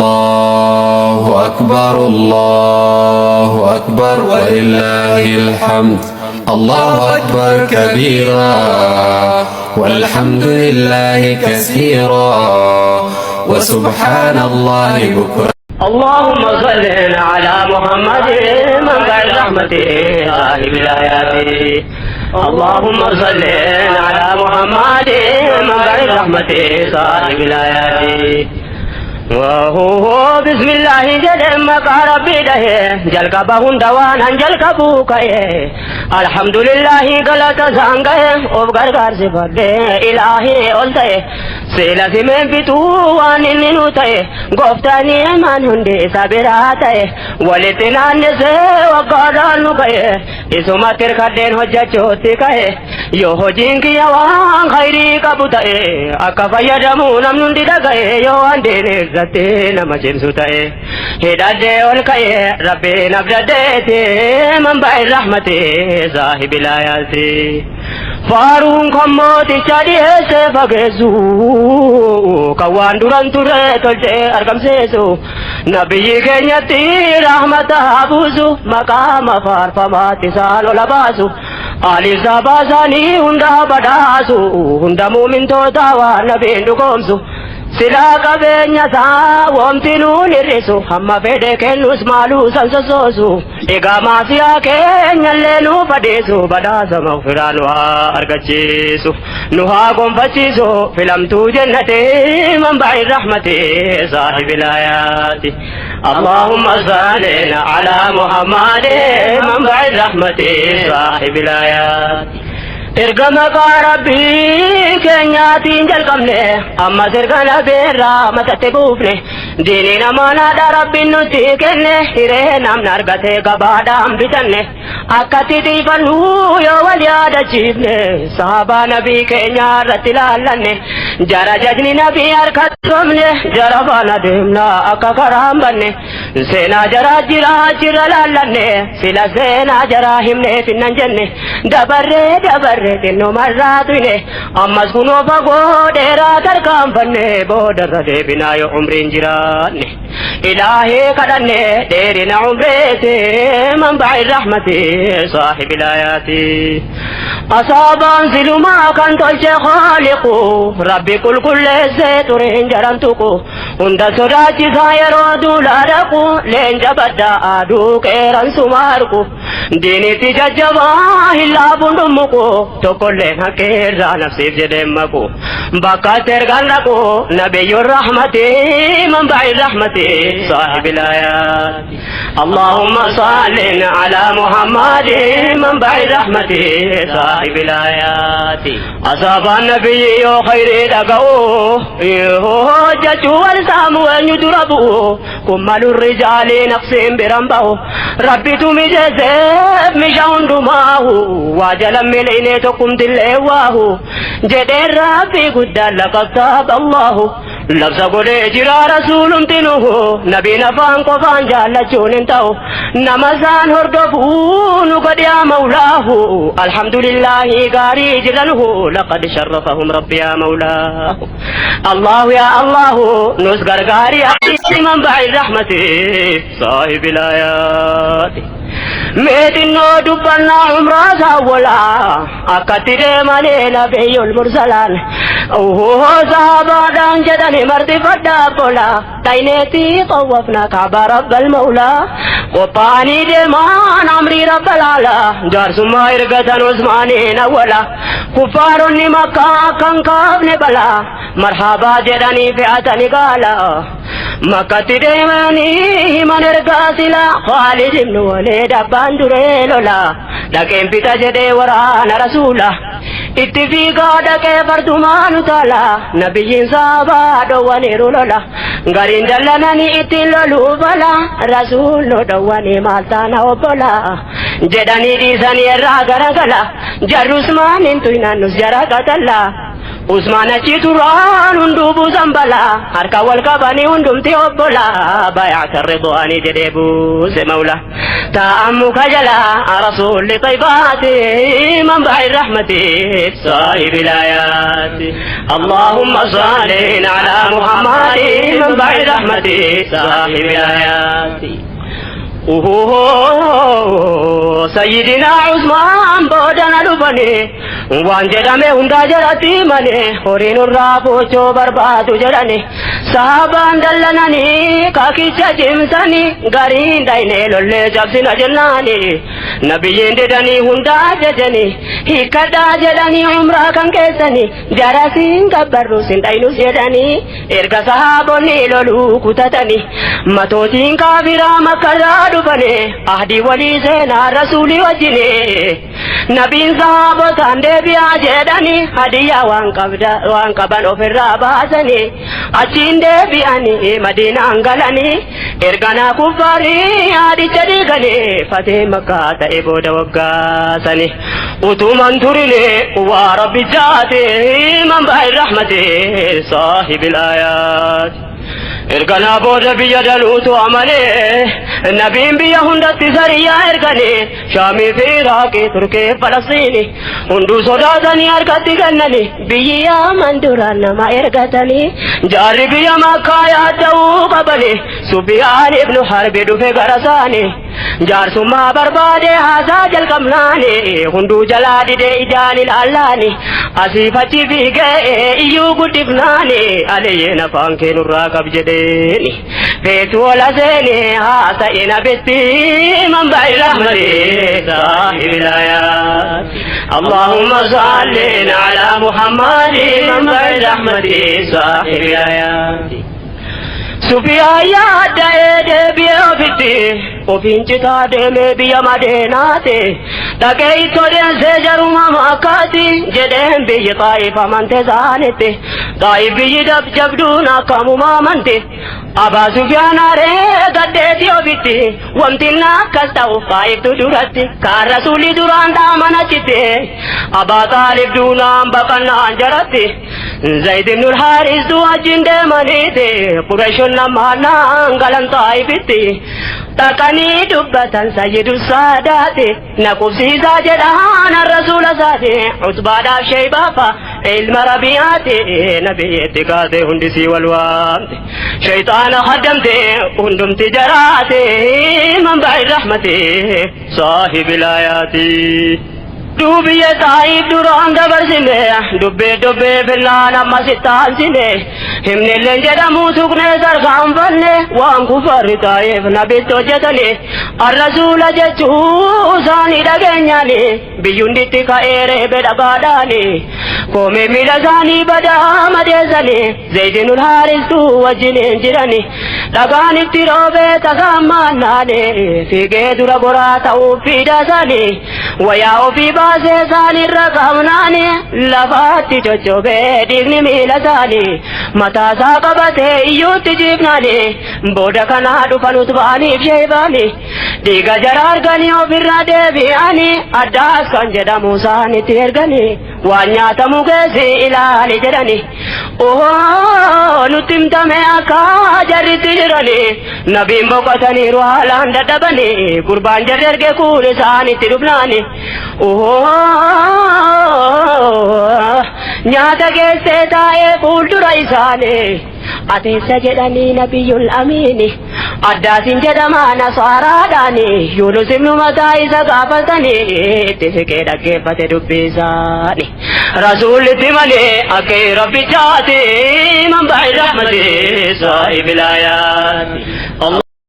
الله أكبر الله أكبر ولله الحمد الله أكبر كبيرا والحمد لله كثيرا وسبحان الله بكرة. اللهم صل على محمد منبع الرحمة صاحب الآيات. اللهم صل على محمد منبع الرحمة صاحب الآيات. وهو بسم الله جل مقع ربي ده جل كبهن دوان جل كبوكه الحمد لله غلط سانگه اوغر غار سے بڑے الہی اولتے سیلا میں بتو وان ننوتے گفتانی مان ہندے صبراتے ولتنان سے وقالن گئے اسما تر کھدن ہو جچوتی کہے یو ہو جنگی وان خیری کبوتے اکفیا جمون نندی گئے یو اندے نما جنسوتے ہدایت اول کہے ربی نبدتے منبع الرحمت صاحب الآیات. فارون کموتی چادی سے بگیسو کوان دوران تورے تلتے ارکم سیسو نبی کینیتی رحمت حبوزو مقام فارفمات سالو لباسو آلی زبازانی ہندا بداسو ہندا مومن تو داوا نبی اندکومسو سلا قبینا سا وامتنو نرسو ہم فیدے کنوس مالو سنسسوسو اگا ماسیا کینیا لینو پدیسو بداسا مغفرانو ارگچیسو نوہا گنفچیسو فلمتو جنتی منبع الرحمت صاحب الآیات. اللهم صل على محمد منبع الرحمت صاحب الآیات. ارگم کا ربی کینیاتین جلکمنے اما سرگنا بیرا متتے بوفنے دینی نمانا دا ربی نتی کنے ہرے نام نرگتے گبادا ہم بتنے اکتی دیفنو یو ولیاد چیبنے صحابہ نبی کینیا رتی لالنے جرا ججنی نبی ارکت سمنے جرا بانا دیمنا اکا کرام بننے سینا جرا جرا جرا لالنے سلا سینا جرا ہمنے فنن جننے دبرے دبرے تینو مراتوینے امس کنو بگو دیرا ترکام فنے بودر دے بنا یو عمرین جرانے الہی قدنے دیرین عمریتے منبع الرحمت صاحب الآیات. اصابان ظلما کن تلچے خالقو ربی کل کل سے ترین جرمتکو ہند سراچی سائرو دولارکو لین جبدا آدو کیرن سمارکو دینی تی ججبا ہلا بندمکو تو کلے نکیر را نفسیف جدمکو بکا ترگان رکو نبی الرحمت منبع الرحمت صاحب الآیات. اللهم صل على محمد منبع الرحمت صاحب الآیات. اصحاب النبی خیر دگو جچو والسامو یدربو کمال الرجال نقسم برمبو ربی تمی جیسے مشاون دماہو واجلم ملینے تو کم دل ایواہو جدیر ربی قدر لقصاب اللہو لفظ قدے جرا رسول تنوہو نبی نفان قفان جالچون انتاو نمزان ہردفون قد یا مولاہو الحمدللہ گاری جلنہو لقد شرفهم رب یا مولاہو اللہ یا اللہ نسگر گاری احسن منبع الرحمت صاحب الآیات. میدنو دبنا عمرہ ساولا اکترے مانے نبی المرسلان اوہ صحابہ دان جدن مرد فدا بولا تینیتی قوفنا کعبہ رب المولا وپانی دے مان عمری رب العلا جار سما ارگتن عثمانین اولا کفارنی مکہ کنکابن بلا مرحبا جدنی فیعتنی گالا مکتی دیمانی من ارگاسلا خالد ابن ولید ابان درے لولا لکن پیتا جدے وران رسولا اتفیقا دکے فردمان تالا نبیین صحابہ دوانی رولا گرین جلنانی اتن لولو بلا رسول نو دوانی مالتانا وبلا جدانی دیسانی را گرگلا جر عثمان انتوینا نس جرا قتلا Usmaan achi turaan hunduu buusan balaa harka wal qabanii hundumti obbola baay'ata ridwaanii jedhee buuse mawla taa'an muka jala rasuulli taybaati manba'i rahmati saahibil aayaati Allahumma salli ala Muhammadin manba'i rahmati saahibil aayaati Sayyidina Usmaan boodana dhufanii waan jedhame hundaa jalatti malee horiin irraa bochoo barbaadu jedhani sahabaan dallananii kakicha cimsanii gariin dhaynee lollee cabsina jennaani nabiyyiin didanii hundaa jajanii hikkadhaa jedhanii umraa kan keessanii jarasiin gabbarrus hin dhaynus jedhanii erga sahaabonni loluu kutatanii matootiin kaafiraa makkarraa dhufanii ahdii walii seenaa rasuulii wajjini nabiin sahaabotaan deebi'aa jedhanii hadiyyaa waan qaban ofirraa baasanii achiin deebi'anii madiinaan galanii erganaa kuffaarii haadicha dhiiganii fatee makkaa ta'e booda waggaasanii utuman turine waa rabbichaati manba'i rahmati saahibil aayaati erganaa booda biyya daluutu amalee nabiin biyya hundatti sariyaa erganii shaamii fi iraaqii turkii falastiini hunduu sodaatanii harkatti kennanii biyyi yaaman duraan nama ergatanii jaarri biyya makkaa yaadda'uu qabanii Sufyaan ibnu Harbi dhufe gara isaanii jaarsummaa barbaade haasaa jalqabnaani hunduu jalaa didee ijaan ilaalaani asiif achi fiigee iyyuu guddifnaani aliyyeen afaan keenurraa qab jedheeni feetu ola seeni haasa'ina bitti manba'i rahmati saahibil aayaat Allahumma salli ala Muhammadin manba'i rahmati saahibil aayaat Sufyaan yaada'ee deebi'ee ofitti ofiin citaa deemee biyya Madeenaati dhaqee ittoo deensee jaruma makkaati jedheen biyyi Xaa'if amante isaanitti Xaa'if biyyi jabduun akkamuma amante Abaa Sufyaan aaree gaddeetii ofitti wamtiin akkas ta'uuf Xaa'iftu duratti kaan rasuulli duraan dhaaman achitti Abaa Xaalib duunaan baqannaan jaratti Zayd ibnul Haaris wajjin deemaniiti Qurayshun namaan galan Xaa'ifitti dhaqanii dubbatan sayyidu saadaati na qubsiisaa jedhaan rasuula isaati Utbaadhaaf Sheeybaafa ilma Rabi'aati nabiyyitti kaate hundisii wal waamte shayxaana haddamte hundumti jaraate manba'i rahmati saahibil aayaati Dubiye Taa'if duraan dabarsine dubbee fillaan amma sittaansine himnilleen jedhamu tuqnee sarkaanfanne waan kufarri Taa'if nabitti hojjetane arrasuula jechuu isaanii dhageenyaani biyyunditti ka'ee reebe dhagaadhaani koomee miila isaanii badaa madeessani Zaydinul Haaristu wajjiniin jirani dhagaan itti roobee tasaammaannaani fiigee dura goraa ta'uuf fiidasani wayaa ofii baasee isaanirra qabnaani lafaatti coccobee dhiigni miila isaanii mataasaa qabatee iyyuutti jiifnaani booda kanaa dhufanus ba'aniif Sheeybaani dhiiga jara arganii ofirraa deebi'anii addaas kan jedhamu isaanitti erganii waan nyaatamu keessi ilaali jedhani nutti himtame akka jarritti jirani nabiin boqotaniiru haalaan dadhabani gurbaan jarri erge kuun isaanitti dhufnaani nyaata keessee taa'ee fuuldura isaanii ateessa jedhanii nabiyyul amiini addaasin jedhama nasaaraadhaani Yunus ibnu Mataa isa gaafatanii itti siqee dhaggeeffate dubbisaani rasuulitti malee akka rabbichaati manba'i rahmati saahibil aayaati